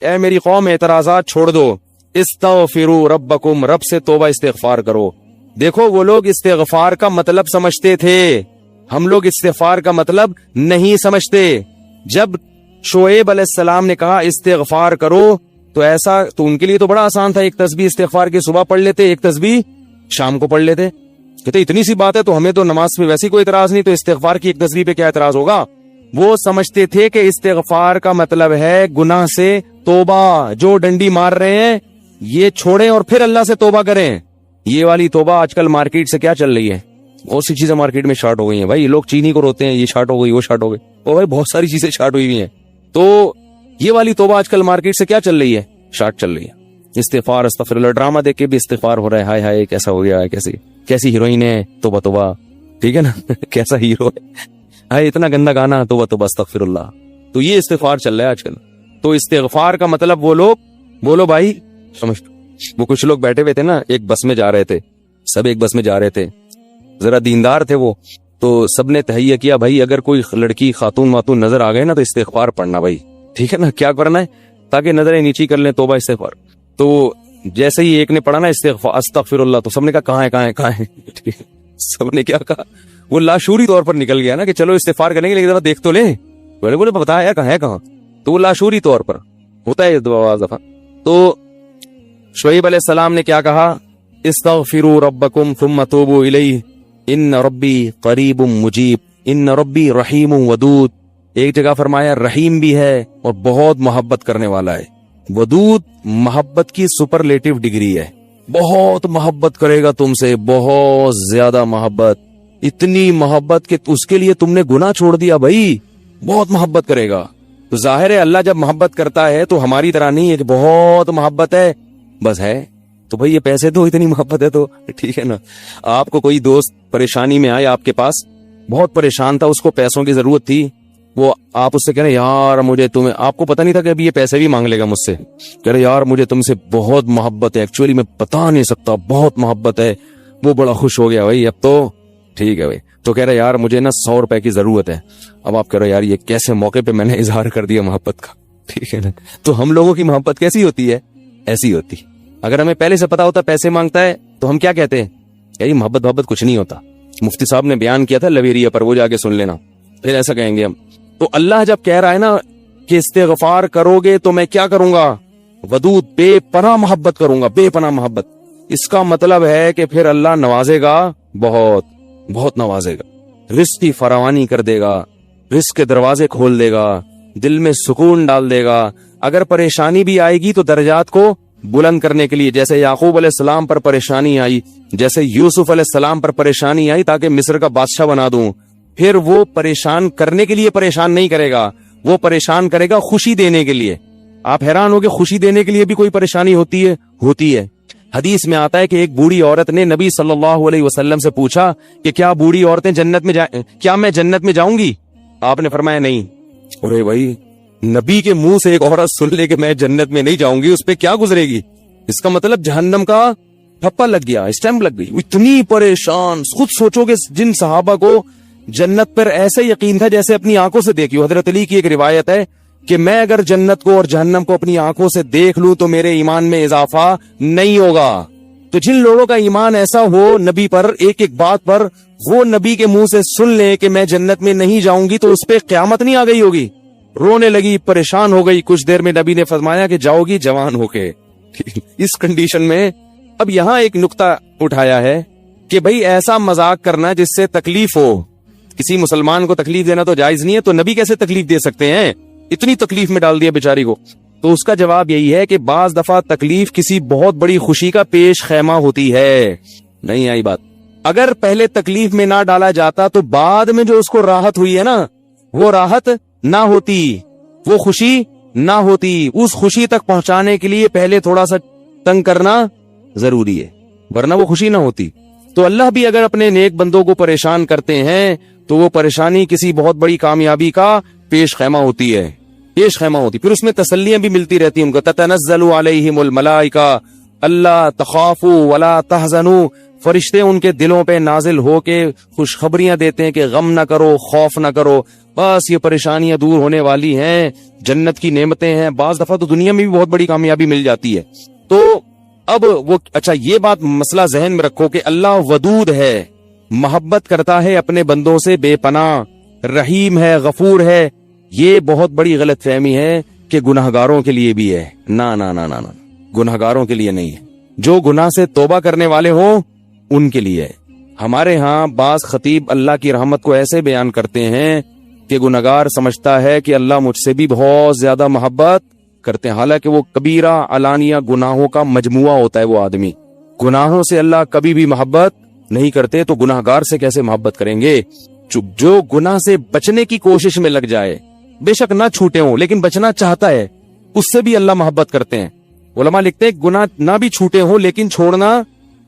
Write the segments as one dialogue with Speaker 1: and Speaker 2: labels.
Speaker 1: اے میری قوم اعتراضات چھوڑ دو، استغفروا ربکم، رب سے توبہ استغفار کرو۔ دیکھو وہ لوگ استغفار کا مطلب سمجھتے تھے، ہم لوگ استغفار کا مطلب نہیں سمجھتے۔ جب شعیب علیہ السلام نے کہا استغفار کرو تو ایسا تو ان کے لیے تو بڑا آسان تھا، ایک تسبیح استغفار کی صبح پڑھ لیتے، ایک تسبیح شام کو پڑھ لیتے، کہتے اتنی سی بات ہے تو ہمیں تو نماز پہ ویسی کوئی اعتراض نہیں، تو استغفار کی ایک تسبیح پہ کیا اعتراض ہوگا۔ وہ سمجھتے تھے کہ استغفار کا مطلب ہے گناہ سے توبہ، جو ڈنڈی مار رہے ہیں یہ چھوڑیں اور پھر اللہ سے توبہ کریں۔ یہ والی توبہ آج کل مارکیٹ سے کیا چل رہی ہے، بہت سی چیزیں مارکیٹ میں شارٹ ہو گئی ہیں بھائی، لوگ چینی کو روتے ہیں، یہ شارٹ ہو گئی وہ شارٹ ہو گئی، او بھائی بہت ساری چیزیں شارٹ ہوئی ہیں۔ تو یہ والی توبہ آج کل مارکیٹ سے کیا چل رہی ہے، شارٹ چل رہی ہے۔ استغفار استغفر اللہ، ڈرامہ دیکھ کے بھی استغفار ہو رہا ہے، ہائے ہائے کیسا ہو گیا، کیسی ہیروئن ہے، توبہ توبہ، ٹھیک ہے نا کیسا ہیرو ہے، ہائے اتنا گندا گانا، توبہ توبہ استغفر اللہ۔ تو یہ استغفار چل رہا ہے آج کل۔ تو استغفار کا مطلب وہ لوگ بولو بھائی سمجھ، وہ کچھ لوگ بیٹھے ہوئے تھے نا، ایک بس میں جا رہے تھے، سب ایک بس میں جا رہے تھے، ذرا دیندار تھے وہ، تو سب نے تہیہ کیا بھائی اگر کوئی لڑکی خاتون ماتون نظر آ گئے نا تو استغفار پڑھنا بھائی، ٹھیک ہے نا، کیا کرنا ہے تاکہ نظریں نیچی کر لیں، توبہ استغفار۔ تو جیسے ہی ایک نے پڑھا نا استغفار استغفر اللہ، تو سب نے کہا کہاں ہے سب نے کیا کہا، وہ لاشعوری طور پر نکل گیا نا کہ چلو استغفار کریں گے لیکن ذرا دیکھ تو لیں، بولے بتایا یار کہاں، تو وہ لاشعوری طور پر ہوتا ہے بعض دفعہ۔ تو شعیب علیہ السلام نے کیا کہا، استغفروا ربکم ثم توبوا الیہ ان ربی قریب مجیب ان ربی رحیم ودود۔ ایک جگہ فرمایا رحیم بھی ہے اور بہت محبت کرنے والا ہے۔ ودود محبت کی سپرلیٹو ڈگری ہے، بہت محبت کرے گا تم سے، بہت زیادہ محبت، اتنی محبت کہ اس کے لیے تم نے گناہ چھوڑ دیا بھائی، بہت محبت کرے گا۔ تو ظاہر ہے اللہ جب محبت کرتا ہے تو ہماری طرح نہیں ہے کہ بہت محبت ہے بس ہے تو بھئی یہ پیسے دو، اتنی محبت ہے تو ٹھیک ہے نا۔ آپ کو کوئی دوست پریشانی میں آیا، آپ کے پاس بہت پریشان تھا، اس کو پیسوں کی ضرورت تھی، وہ آپ اس سے کہہ رہے یار مجھے تمہیں، آپ کو پتہ نہیں تھا کہ ابھی یہ پیسے بھی مانگ لے گا مجھ سے، کہہ رہے یار مجھے تم سے بہت محبت ہے، ایکچولی میں بتا نہیں سکتا بہت محبت ہے، وہ بڑا خوش ہو گیا بھائی اب تو ٹھیک ہے بھائی، تو کہہ رہے یار مجھے نا 100 روپے کی ضرورت ہے۔ اب آپ کہہ رہے یار یہ کیسے موقع پہ میں نے اظہار کر دیا محبت کا، ٹھیک ہے نا۔ تو ہم لوگوں کی محبت کیسی ہوتی ہے، ایسی ہوتی۔ اگر ہمیں پہلے سے پتا ہوتا پیسے مانگتا ہے تو ہم کیا کہتے ہیں، یار محبت کچھ نہیں ہوتا۔ مفتی صاحب نے بیان کیا تھا لویریا پر، وہ جا کے سن لینا، پھر ایسا کہیں گے ہم۔ تو اللہ جب کہہ رہا ہے نا کہ استغفار کرو گے تو میں کیا کروں گا، ودود بے پناہ محبت کروں گا، بے پناہ محبت، اس کا مطلب ہے کہ پھر اللہ نوازے گا، بہت بہت نوازے گا، رزق کی فراوانی کر دے گا، رزق کے دروازے کھول دے گا، دل میں سکون ڈال دے گا۔ اگر پریشانی بھی آئے گی تو درجات کو بلند کرنے کے لیے، جیسے یعقوب علیہ السلام پر پریشانی آئی، جیسے یوسف علیہ السلام پر پریشانی آئی تاکہ مصر کا بادشاہ بنا دوں، پھر وہ پریشان کرنے کے لیے پریشان نہیں کرے گا، وہ پریشان کرے گا خوشی دینے کے لیے۔ آپ حیران ہو کہ خوشی دینے کے لیے بھی کوئی پریشانی ہوتی ہے۔ حدیث میں آتا ہے کہ ایک بوڑھی عورت نے نبی صلی اللہ علیہ وسلم سے پوچھا کہ کیا بوڑھی عورتیں جنت میں کیا میں جنت میں جاؤں گی؟ آپ نے فرمایا نہیں۔ ارے بھائی نبی کے منہ سے ایک عورت سن لے کہ میں جنت میں نہیں جاؤں گی، اس پہ کیا گزرے گی؟ اس کا مطلب جہنم کا ٹھپا لگ گیا، اسٹیمپ لگ گئی، اتنی پریشان۔ خود سوچو کہ جن صحابہ کو جنت پر ایسے یقین تھا جیسے اپنی آنکھوں سے دیکھی۔ حضرت علی کی ایک روایت ہے کہ میں اگر جنت کو اور جہنم کو اپنی آنکھوں سے دیکھ لوں تو میرے ایمان میں اضافہ نہیں ہوگا۔ تو جن لوگوں کا ایمان ایسا ہو نبی پر، ایک ایک بات پر وہ نبی کے منہ سے سن لے کہ میں جنت میں نہیں جاؤں گی، تو اس پہ قیامت نہیں آ گئی ہوگی، رونے لگی، پریشان ہو گئی، کچھ دیر میں نبی نے فرمایا کہ جاؤ گی جوان ہو کے۔ اس کنڈیشن میں اب یہاں ایک نقطہ اٹھایا ہے کہ بھئی ایسا مذاق کرنا جس سے تکلیف ہو، کسی مسلمان کو تکلیف دینا تو جائز نہیں ہے، تو نبی کیسے تکلیف دے سکتے ہیں؟ اتنی تکلیف میں ڈال دیا بیچاری کو۔ تو اس کا جواب یہی ہے کہ بعض دفعہ تکلیف کسی بہت بڑی خوشی کا پیش خیمہ ہوتی ہے۔ نہیں آئی بات؟ اگر پہلے تکلیف میں نہ ڈالا جاتا تو بعد میں جو اس کو راحت ہوئی ہے نا، وہ راحت نہ ہوتی، وہ خوشی نہ ہوتی۔ اس خوشی تک پہنچانے کے لیے پہلے تھوڑا سا تنگ کرنا ضروری ہے، ورنہ وہ خوشی نہ ہوتی۔ تو اللہ بھی اگر اپنے نیک بندوں کو پریشان کرتے ہیں تو وہ پریشانی کسی بہت بڑی کامیابی کا پیش خیمہ ہوتی ہے، پیش خیمہ ہوتی، پھر اس میں تسلیاں بھی ملتی رہتی ہیں ان کو۔ تتنزل علیہم الملائکہ اللہ تخافوا ولا تحزنوا فرشتے ان کے دلوں پہ نازل ہو کے خوشخبریاں دیتے ہیں کہ غم نہ کرو، خوف نہ کرو، بس یہ پریشانیاں دور ہونے والی ہیں، جنت کی نعمتیں ہیں۔ بعض دفعہ تو دنیا میں بھی بہت بڑی کامیابی مل جاتی ہے۔ تو اب وہ اچھا یہ بات مسئلہ ذہن میں رکھو کہ اللہ ودود ہے، محبت کرتا ہے اپنے بندوں سے بے پناہ، رحیم ہے، غفور ہے۔ یہ بہت بڑی غلط فہمی ہے کہ گناہگاروں کے لیے بھی ہے۔ نا نا نا نا نا، گناہگاروں کے لیے نہیں ہے، جو گناہ سے توبہ کرنے والے ہوں ان کے لیے ہے۔ ہمارے ہاں بعض خطیب اللہ کی رحمت کو ایسے بیان کرتے ہیں کہ گناہگار سمجھتا ہے کہ اللہ مجھ سے بھی بہت زیادہ محبت کرتے ہیں، حالانکہ وہ کبیرہ علانیہ گناہوں کا مجموعہ ہوتا ہے۔ وہ آدمی گناہوں سے اللہ کبھی بھی محبت نہیں کرتے، تو گناہگار سے کیسے محبت کریں گے؟ جو گناہ سے بچنے کی کوشش میں لگ جائے، بے شک نہ چھوٹے ہوں لیکن بچنا چاہتا ہے، اس سے بھی اللہ محبت کرتے ہیں۔ علماء لکھتے ہیں گناہ نہ بھی چھوٹے ہوں لیکن چھوڑنا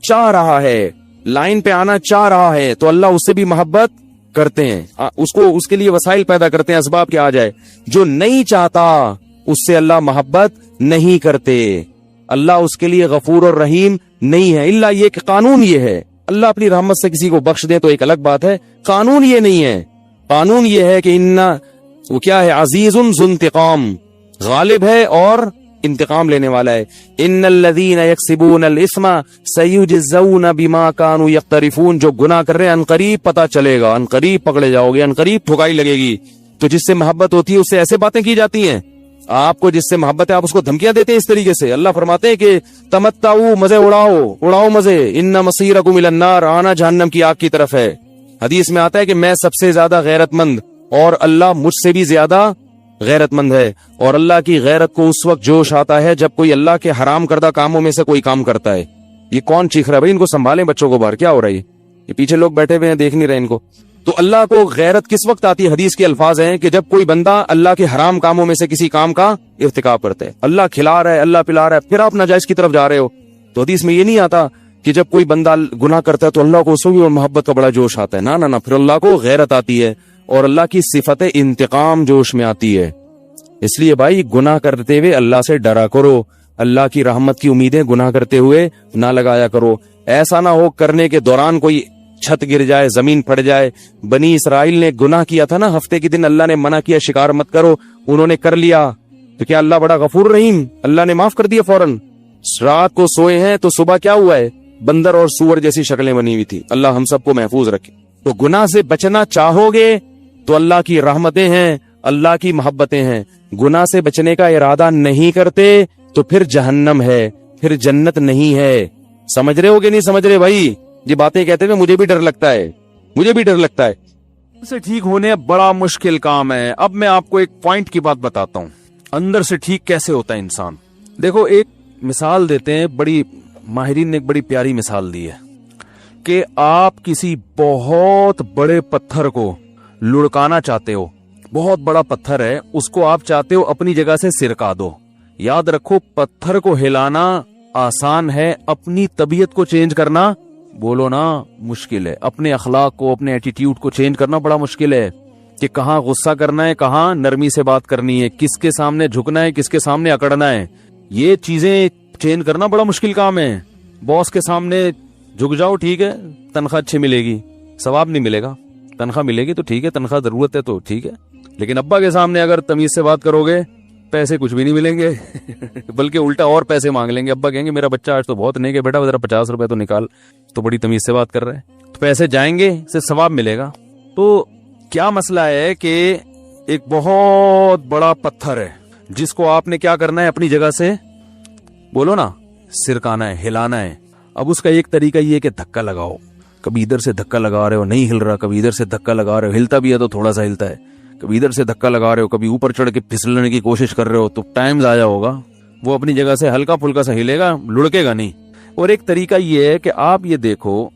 Speaker 1: چاہ رہا ہے، لائن پہ آنا چاہ رہا ہے، تو اللہ اس سے بھی محبت کرتے ہیں، اس کے لیے وسائل پیدا کرتے ہیں، اسباب کے آ جائے۔ جو نہیں چاہتا اس سے اللہ محبت نہیں کرتے، اللہ اس کے لیے غفور اور رحیم نہیں ہے۔ الا یہ کہ قانون یہ ہے، اللہ اپنی رحمت سے کسی کو بخش دے تو ایک الگ بات ہے، قانون یہ نہیں ہے۔ قانون یہ ہے کہ وہ کیا ہے، عزیز ذو انتقام، غالب ہے اور انتقام لینے والا ہے۔ ان الذین یکسبون الاثم سیجزون بما کانوا یقترفون، جو گناہ کر رہے ہیں عنقریب پتہ چلے گا، عنقریب پکڑے جاؤ گے، عنقریب ٹھکائی لگے گی۔ تو جس سے محبت ہوتی ہے اس سے ایسے باتیں کی جاتی ہیں، آپ کو جس سے محبت ہے آپ اس کو دھمکیاں دیتے ہیں اس طریقے سے۔ اللہ فرماتے ہیں کہ تمتعوا، مزے اڑاؤ مزے، ان مصیرکم الی النار، آنا جہنم کی آگ کی طرف ہے۔ حدیث میں آتا ہے کہ میں سب سے زیادہ غیرت مند اور اللہ مجھ سے بھی زیادہ غیرت مند ہے، اور اللہ کی غیرت کو اس وقت جوش آتا ہے جب کوئی اللہ کے حرام کردہ کاموں میں سے کوئی کام کرتا ہے۔ یہ کون چیخ رہا ہے بھائی؟ ان کو سنبھالیں بچوں کو باہر، کیا ہو رہا ہے یہ پیچھے لوگ بیٹھے ہوئے ہیں دیکھ نہیں رہے ان کو۔ تو اللہ کو غیرت کس وقت آتی ہے؟ حدیث کے الفاظ ہیں کہ جب کوئی بندہ اللہ کے حرام کاموں میں سے کسی کام کا ارتکاب کرتا ہے، اللہ کھلا رہا ہے، اللہ پلا رہا ہے، پھر آپ ناجائز کی طرف جا رہے ہو، تو حدیث میں یہ نہیں آتا کہ جب کوئی بندہ گناہ کرتا ہے تو اللہ کو اس وقت محبت کا بڑا جوش آتا ہے۔ نا، پھر اللہ کو غیرت آتی ہے اور اللہ کی صفت انتقام جوش میں آتی ہے۔ اس لیے بھائی گناہ کرتے ہوئے اللہ سے ڈرا کرو، اللہ کی رحمت کی امیدیں گناہ کرتے ہوئے نہ لگایا کرو۔ ایسا نہ ہو کرنے کے دوران کوئی چھت گر جائے، زمین پھٹ جائے۔ بنی اسرائیل نے گناہ کیا تھا نا، ہفتے کے دن اللہ نے منع کیا شکار مت کرو، انہوں نے کر لیا، تو کیا اللہ بڑا غفور رحیم؟ اللہ نے معاف کر دیا فوراً۔ رات کو سوئے ہیں تو صبح کیا ہوا ہے؟ بندر اور سور جیسی شکلیں بنی ہوئی تھی۔ اللہ ہم سب کو محفوظ رکھے۔ تو گناہ سے بچنا چاہو گے تو اللہ کی رحمتیں ہیں، اللہ کی محبتیں ہیں۔ گناہ سے بچنے کا ارادہ نہیں کرتے تو پھر جہنم ہے، پھر جنت نہیں ہے۔ سمجھ رہے ہو کہ نہیں سمجھ رہے بھائی؟ یہ باتیں کہتے ہوئے مجھے بھی ڈر لگتا ہے، سے ٹھیک ہونے بڑا مشکل کام ہے۔ اب میں آپ کو ایک پوائنٹ کی بات بتاتا ہوں، اندر سے ٹھیک کیسے ہوتا ہے انسان۔ دیکھو ایک مثال دیتے ہیں، بڑی ماہرین نے ایک بڑی پیاری مثال دی ہے کہ آپ کسی بہت بڑے پتھر کو لڑکانا چاہتے ہو، بہت بڑا پتھر ہے، اس کو آپ چاہتے ہو اپنی جگہ سے سرکا دو۔ یاد رکھو پتھر کو ہلانا آسان ہے، اپنی طبیعت کو چینج کرنا بولو نا مشکل ہے۔ اپنے اخلاق کو، اپنے ایٹیٹیوڈ کو چینج کرنا بڑا مشکل ہے، کہ کہاں غصہ کرنا ہے، کہاں نرمی سے بات کرنی ہے، کس کے سامنے جھکنا ہے، کس کے سامنے اکڑنا ہے۔ یہ چیزیں چینج کرنا بڑا مشکل کام ہے۔ باس کے سامنے جھک جاؤ، ٹھیک ہے، تنخواہ اچھی ملے گی، ثواب نہیں ملے گا، تنخواہ ملے گی تو ٹھیک ہے، تنخواہ ضرورت ہے تو ٹھیک ہے، لیکن ابا کے سامنے اگر تمیز سے بات کرو گے پیسے کچھ بھی نہیں ملیں گے بلکہ الٹا اور پیسے مانگ لیں گے۔ ابا کہیں گے میرا بچہ آج تو بہت نیک ہے بیٹا، ذرا 50 روپے تو نکال، تو بڑی تمیز سے بات کر رہے ہیں، تو پیسے جائیں گے، سے ثواب ملے گا۔ تو کیا مسئلہ ہے کہ ایک بہت بڑا پتھر ہے جس کو آپ نے کیا کرنا ہے، اپنی جگہ سے بولو نا سرکانا ہے، ہلانا ہے۔ اب اس کا ایک طریقہ یہ ہے کہ دھکا لگاؤ، کبھی ادھر سے دھکا لگا رہے ہو نہیں ہل رہا، کبھی ادھر سے دھکا لگا رہے ہو ہلتا بھی ہے تو تھوڑا سا ہلتا ہے، کبھی ادھر سے دھکا لگا رہے ہو، کبھی اوپر چڑھ کے پھسلنے کی کوشش کر رہے ہو، تو ٹائم ضائع ہوگا، وہ اپنی جگہ سے ہلکا پھلکا سا ہلے گا، لڑکے گا نہیں۔ اور ایک طریقہ یہ ہے کہ آپ یہ دیکھو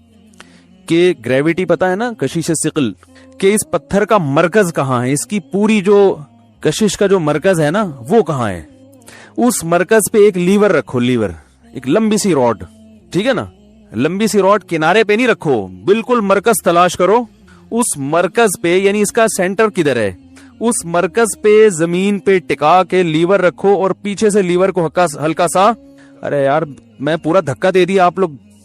Speaker 1: کہ گریویٹی پتا ہے نا، کشش ثقل، کہ اس پتھر کا مرکز کہاں ہے، اس کی پوری جو کشش کا جو مرکز ہے نا وہ کہاں ہے۔ اس مرکز پہ ایک لیور رکھو، لیور، ایک لمبی سی راڈ، ٹھیک ہے نا، لمبی سی راڈ کنارے پہ نہیں رکھو، بالکل مرکز تلاش کرو۔ اس مرکز پہ، یعنی اس کا سینٹر کدھر ہے، اس مرکز پہ زمین پہ ٹکا کے لیور رکھو، اور پیچھے سے لیور کو ہلکا سا، ارے یار میں پورا دھکا دے دیا، آپ لوگ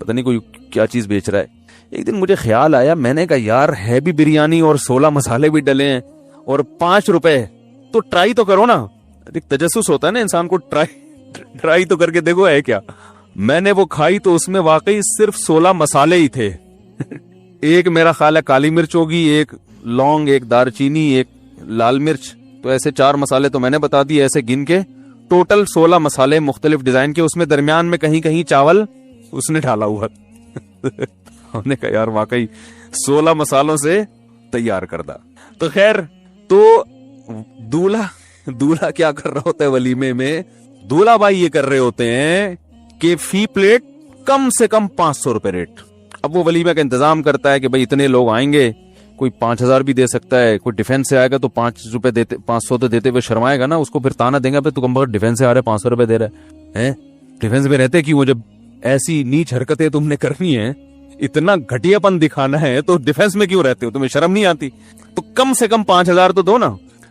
Speaker 1: پتہ نہیں کوئی کیا چیز بیچ رہا ہے. ایک دن مجھے خیال آیا, میں نے کہا یار ہے بھی بریانی اور 16 مسالے بھی ڈلے ہیں اور 5 روپے, تو ٹرائی تو کرو نا. ایک تجسس ہوتا ہے نا انسان کو, ٹرائی تو کر کے دیکھو ہے کیا. میں نے وہ کھائی تو اس میں واقعی صرف 16 مسالے ہی تھے. ایک میرا خیال ہے کالی مرچ ہوگی, ایک لونگ, ایک دار چینی, ایک لال مرچ, تو ایسے 4 مسالے تو میں نے بتا دی ایسے گن کے. ٹوٹل 16 مسالے مختلف ڈیزائن کے, اس میں درمیان میں کہیں کہیں چاول اس نے ڈالا ہوا. ہم نے کہا یار واقعی 16 مسالوں سے تیار کردہ. تو خیر, تو دولہا کیا کر رہا ہوتا ہے ولیمے میں؟ دولہا بھائی یہ کر رہے ہوتے ہیں کہ فی پلیٹ کم سے کم 500 روپے ریٹ. اب وہ ولیمے کا انتظام کرتا ہے کہ بھئی اتنے لوگ آئیں گے, کوئی 5000 بھی دے سکتا ہے, کوئی ڈیفینس سے آئے گا تو 5 روپے دیتے, 500 تو دیتے ہوئے شرمائے گا نا, اس کو پھر تانا دیں گا پھر تو کم بخت ڈیفینس سے آ رہا ہے 500 روپے دے رہا ہے. ڈیفینس میں رہتے کیوں؟ جب ایسی نیچ حرکتیں تم نے کرنی ہے, اتنا گھٹیا پن دکھانا ہے, تو ڈیفینس میں کیوں رہتے ہو؟ تمہیں شرم نہیں آتی؟ تو کم سے کم 5000 تو دو نا.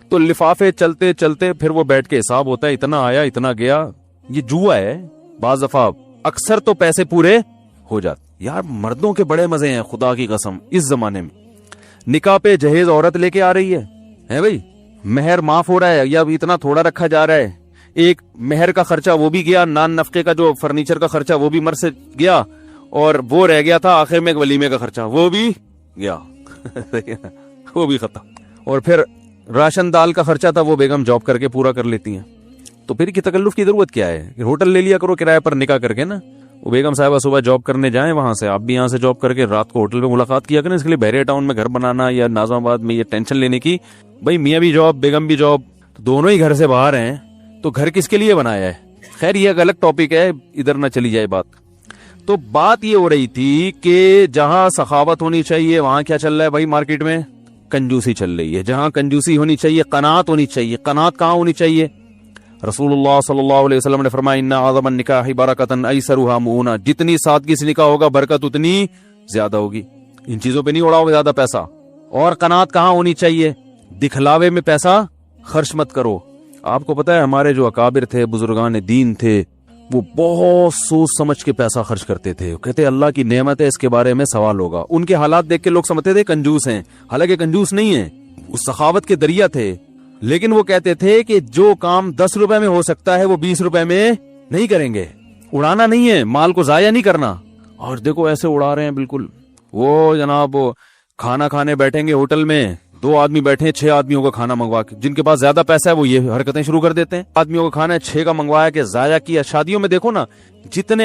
Speaker 1: تو لفافے چلتے چلتے پھر وہ بیٹھ کے حساب ہوتا ہے, اتنا آیا اتنا گیا. یہ جوا ہے. بعض دفعہ اکثر تو پیسے پورے ہو جاتے. یار مردوں کے بڑے مزے ہیں خدا کی قسم اس زمانے میں. نکاح پہ جہیز عورت لے کے آ رہی ہے بھائی, مہر معاف ہو رہا ہے یا اتنا تھوڑا رکھا جا رہا ہے. ایک مہر کا خرچہ وہ بھی گیا, نان نفقے کا جو فرنیچر کا خرچہ وہ بھی مر سے گیا, اور وہ رہ گیا تھا آخر میں ایک ولیمے کا خرچہ, وہ بھی گیا. وہ بھی ختم. اور پھر راشن دال کا خرچہ تھا, وہ بیگم جاب کر کے پورا کر لیتی ہیں. تو پھر کی تکلف کی ضرورت کیا ہے؟ ہوٹل لے لیا کرو کرایہ پر نکاح کر کے نا. وہ بیگم صاحبہ صبح جاب کرنے جائیں وہاں سے, آپ بھی یہاں سے جاب کر کے رات کو ہوٹل میں ملاقات کیا کریں. اس کے لیے بحریہ ٹاؤن میں گھر بنانا یا ناظم آباد میں یہ ٹینشن لینے کی, بھائی میاں بھی جاب بیگم بھی جاب, دونوں ہی گھر سے باہر ہیں, تو گھر کس کے لیے بنایا ہے؟ خیر یہ ایک الگ ٹاپک ہے, ادھر نہ چلی جائے بات. تو بات یہ ہو رہی تھی کہ جہاں سخاوت ہونی چاہیے وہاں کیا چل رہا ہے بھائی مارکیٹ میں؟ کنجوسی چل رہی ہے. جہاں کنجوسی ہونی چاہیے قناعت ہونی چاہیے. قناعت کہاں ہونی چاہیے؟ رسول اللہ صلی اللہ علیہ وسلم نے فرمایا ان اعظم النکاح برکۃ ایسرھا مؤونہ, جتنی سادگی سے نکاح ہوگا برکت اتنی زیادہ ہوگی. ان چیزوں پہ نہیں اڑاؤ زیادہ پیسہ. اور قناعت کہاں ہونی چاہیے؟ دکھلاوے میں پیسہ خرچ مت کرو. آپ کو پتا ہے ہمارے جو اکابر تھے, بزرگان دین تھے, وہ بہت سوچ سمجھ کے پیسہ خرچ کرتے تھے. کہتے اللہ کی نعمت ہے, اس کے بارے میں سوال ہوگا. ان کے حالات دیکھ کے لوگ سمجھتے تھے کنجوس ہیں, حالانکہ کنجوس نہیں ہیں, وہ سخاوت کے دریا تھے. لیکن وہ کہتے تھے کہ جو کام 10 روپے میں ہو سکتا ہے وہ 20 روپے میں نہیں کریں گے. اڑانا نہیں ہے, مال کو ضائع نہیں کرنا. اور دیکھو ایسے اڑا رہے ہیں بالکل. وہ جناب کھانا کھانے بیٹھیں گے ہوٹل میں, 2 آدمی بیٹھے 6 آدمیوں کا کھانا منگوا کے, جن کے پاس زیادہ پیسہ ہے وہ یہ حرکتیں شروع کر دیتے ہیں. آدمیوں کا کھانا 6 کا منگوایا کہ ضائع کیا. شادیوں میں دیکھو نا, جتنے